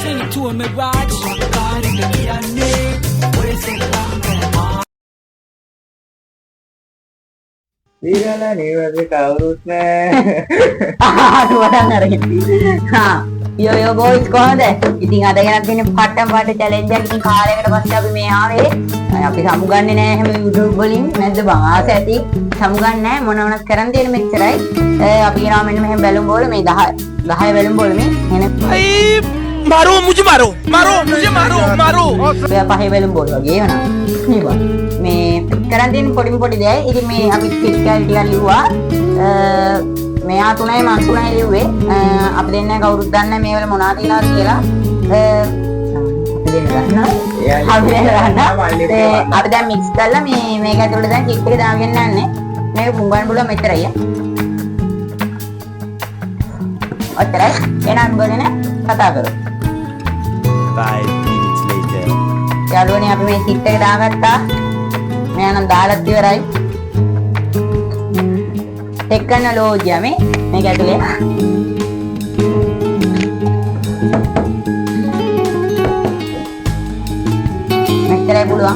Sing it to him and watch. Wira niwari kawurut nae. Wala na rin. Ha. Yo boys කොහොමද? ඉතින් අද ගැන තියෙන පට්ටම් පාට චැලෙන්ජ් එක ඉතින් කාලයකට පස්සේ අපි මේ ආවේ. අපි සමුගන්නේ නැහැ හැම YouTube වලින්. නැද්ද බං? ආස ඇති. සමුගන්නේ නැහැ මොන වුණත් කරන් තියෙන මෙච්චරයි. අපි කියනවා මෙන්න මෙහෙම බැලුම් බෝල මේ 10 බැලුම් බෝල මේ. भाई मारो मुझे मारो ඔය පහේ බැලුම් බෝල වගේ වෙනවා. මේ බං. මේ කරන් තියෙන පොඩි දෙයක්. ඉතින් මේ අපි ස්ක්‍රිප්ට් එක ටිකක් ලිව්වා. මෙයා 3යි මම 3යි ලිව්වේ. අපි දෙන්න කවුරුත් දන්නේ මේවල මොනවද කියලාද කියලා. අපි දෙන්න ගන්නවා. අපි දැන් මික්ස් කරලා මේක ඇතුළට දැන් කික් එක දාගෙන යන්නේ. මේක පුම්බන් බුල මෙතරයි. ඔච්චරයි. එහෙනම් බලන්න කතා කරමු. 5 minutes later. යාළුවනේ අපි මේ කික් එක දාගත්තා. මෙයා නම් දාලා ඉවරයි. टेक्नोलॉजी में मैं क्या बोले मैं तेरे बोलूँ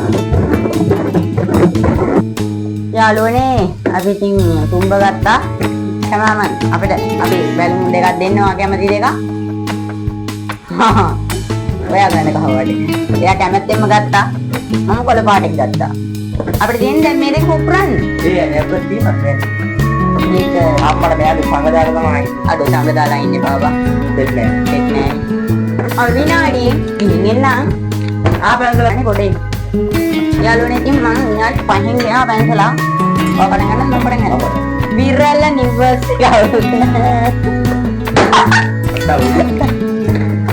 යාළුවනේ අපි ඉතින් තුඹ ගත්තා කැමරාමන් අපිට අපි බැලුම් දෙකක් දෙන්න ඕන කැමති දෙකක් ඔයා ගන්න කවවඩේ එයා කැමැත්තෙන්ම ගත්තා මම කොළ පාටක් ගත්තා අපිට දෙන්න දැන් මේ දෙක උපරන්න never තියෙනවා නේ. මේක අප්පට මෙයාගේ සංග දාලා තමයි. අඩෝ සංග දාලා ඉන්නේ බාබා දෙන්නේ. දෙක් නෑ විනාඩි ඉතින් එන්න ආපන්සලනේ කොටේ යාළුවනේ ඉතින් මම විනාඩි 5න් ගියා පැන්සලා ඔකට ගන්න මම පටන් ගන්නවා විරල නිවර්ස්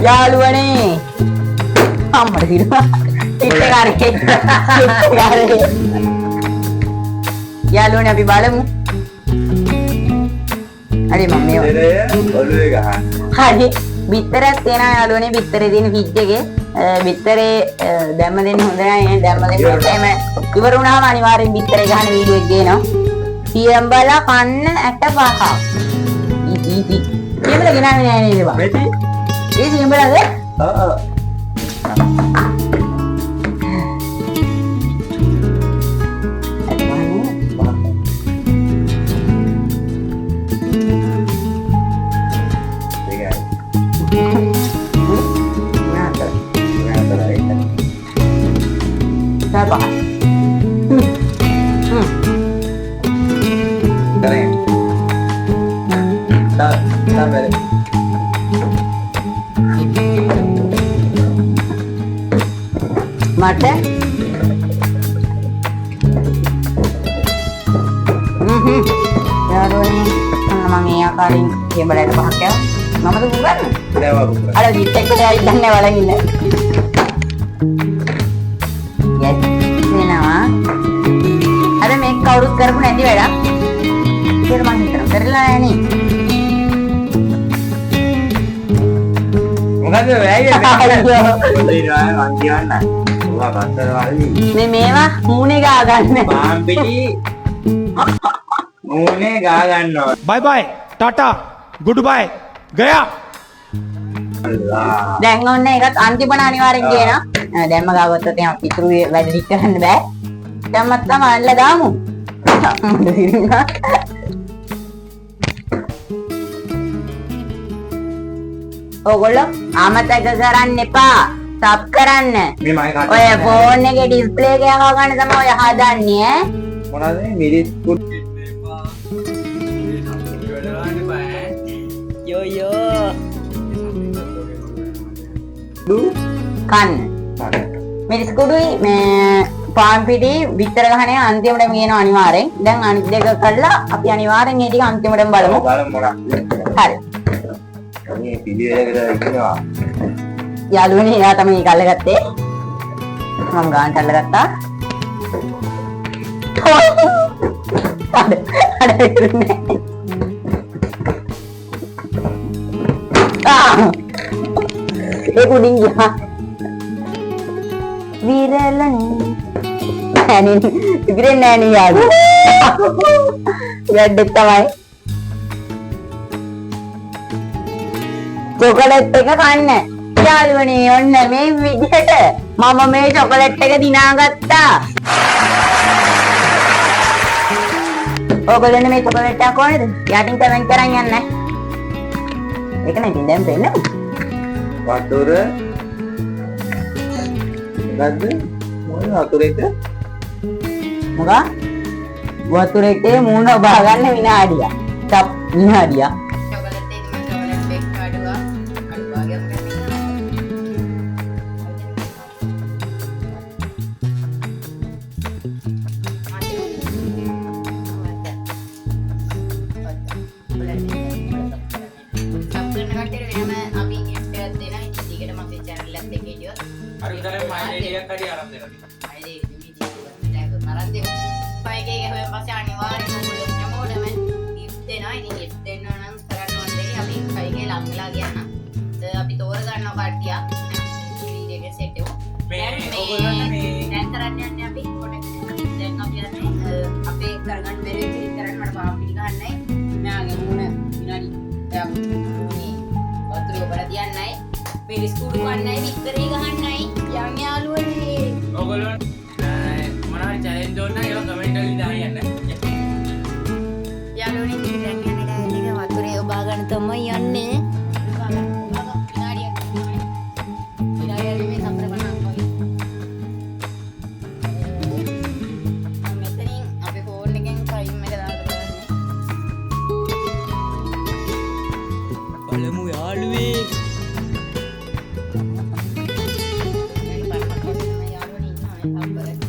යාළුවනේ අම්මට දිනවා ඉත්තකාරේ යාළුවනේ අපි බලමු හරි මම මේ ඔළුවේ ගහන්න. හරි බිත්තරයක් තියෙනවා යාළුවනේ බිත්තරේ තියෙන ෆ්‍රිජ් එකේ බිත්තරේ දැම්ම දෙන්න හොඳ නැහැ දැම්ම දෙන්න එහෙම ඉවර වුණාම අනිවාර්යෙන් බිත්තරේ ගහන වීඩියෝ එක ගේනවා සියඹලා කන්න 85 ඉති සියඹලා ගෙනාවේ නෑ නේද බා මෙති ඒ සියඹලාද ඔව් Sabar. Keren. Sabar. Mata. Yaru ni memang iya kali dia berada pakai. Mama tu bukan? Bukan. Ada di tek dia ikan ni walau ini. Yes. Nama. Ada make kawrut කරපු නැති වැඩක්. කියලා මං හිතනවා. කරලා නැහැ නේ. මොකද වැයේ මං කියන්න. ඔයා බත්තර වලදී මේවා මූණේ ගා ගන්න. පාම් පිටි මූණේ ගා ගන්නවා. Bye bye tata good bye गया දැන් ඔන්න ඒකත් අන්තිමට අනිවාර්යෙන් කියනවා. දැන්ම ගාවත්තත් එහෙනම් ඉතුරු වැඩ ටික කරන්න බෑ. දැම්මත් තමයි අල්ල දාමු. ඕගොල්ලෝ අමතක කරන්න එපා. සබ් කරන්න. මේ මගේ කාටද? ඔය ෆෝන් එකේ ඩිස්ප්ලේ එක යවා ගන්න තමයි ඔය හදන්නේ ඈ. මොනවද මේ මිරිස් කුට් यो කන්න. මිරිස් කුඩුයි මේ පාන් පිටි විතර ගහන්නේ අන්තිමටම කියනවා අනිවාර්යෙන්. දැන් අනිත් දෙක කළා අපි අනිවාර්යෙන් මේ ටික අන්තිමටම බලමු. බලමු මොකක්ද? හරි. මේ පිළිවෙලකට ඉන්නවා. යාළුවනේ එයා තමයි මේක අල්ලගත්තේ. මම ගානට අල්ලගත්තා. අර ඉන්නේ. ඒ කුඩින් ගියා. විරලනේ. අනේ ඉතින් නෑ නේ යාළු. යද්දෙක් තමයි. චොකලට් එක කන්න. යාළුවනේ ඔන්න මේ විදිහට මම මේ චොකලට් එක දිනාගත්තා. ඔයගොල්ලෝ මේ චොකලට් එක කොහෙද? යටින් කමෙන්ට් කරන් යන්න. ඒක නේ ඉතින් දැන් පෙන්නමු. වතුර ගද්ද මොන වතුරේද මොකක්? වතුරේ මූණ බහ ගන්න විනාඩියක්. Tap විනාඩියක්. chocolate ini mah chocolate bag kedua yang අපි තෝරගන්නවා කට්ටියක් වීඩියෝ එක සෙට් වෙමු. දැන් කරන්න යන්නේ අපි දැන් අපි යන්නේ අපේ කරගන්න බැරි වෙච්ච ඉතරන් මට පාම් පිළි ගන්නයි. මෙයාගේ මුණ විනාඩි 10ක් මේ වතුරේ ඔබලා තියන්නයි. පිරිස් කුඩු ගන්නයි විතරේ ගහන්නයි. යම් යාළුවනේ. ඔයගොල්ලෝ මොනවා චැලෙන්ජ් ඕන නම් ඒවා කමෙන්ට් වලින් දාන්න යන්න. යාළුවනේ දැන් යන්නේ ඩෑලිගේ වතුරේ ඔබා ගන්න තමයි යන්නේ. බලමු යාළුවේ. යාළුවනේ ඉන්නවා